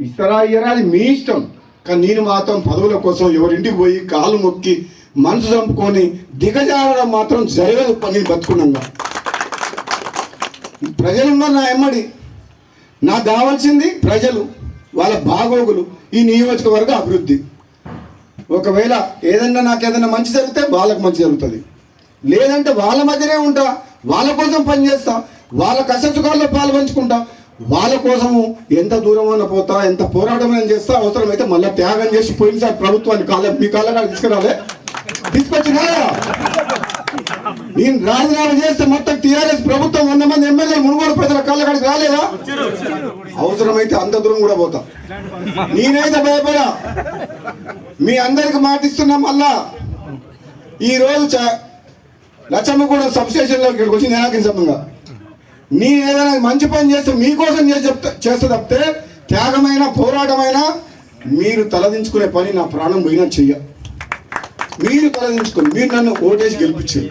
ఇస్తారా ఇయ్యరా అది మీ ఇష్టం. కానీ నేను మాత్రం పదవుల కోసం ఎవరింటికి పోయి కాలు మొక్కి మనసు చంపుకొని దిగజారడం మాత్రం జరగదు. నేను బతుకున్నాగా ప్రజలున్నారు నా ఎమ్మడి. నాకు కావాల్సింది ప్రజలు, వాళ్ళ బాగోగులు, ఈ నియోజకవర్గ అభివృద్ధి. ఒకవేళ నాకేదన్నా మంచి జరిగితే వాళ్ళకు మంచి జరుగుతుంది, లేదంటే వాళ్ళ మధ్యనే ఉంటా, వాళ్ళ కోసం పనిచేస్తా, వాళ్ళ కష్టసుఖాల్లో పాలు పంచుకుంటా, వాళ్ళ కోసము ఎంత దూరమైనా పోతా, ఎంత పోరాటమైనా చేస్తా. అవసరమైతే మళ్ళీ త్యాగం చేసి పోయినసారి ప్రభుత్వాన్ని మీ కాళ్ళ తీసుకురాలే, తీసుకొచ్చినా నేను రాజీనామా చేస్తే మొత్తం టీఆర్ఎస్ ప్రభుత్వం 100 మంది ఎమ్మెల్యేలు మునుగోడు ప్రజల కాళ్ళకాడికి రాలేదా? అవసరమైతే అంత దూరం కూడా పోతా. నేనైతే భయపడా. మీ అందరికి మాటిస్తున్నా. మళ్ళా ఈరోజు లచ్చమ్మగూడెం సబ్స్టేషన్లో ఇక్కడికి వచ్చి నేనాకించమంగా నేను ఏదైనా మంచి పని చేస్తే మీకోసం చేస్తే తప్పితే త్యాగమైన పోరాటమైనా మీరు తలదించుకునే పని నా ప్రాణం పోయినా చెయ్య. మీరు తలదించుకొని మీరు నన్ను ఓటేసి గెలిపించారు.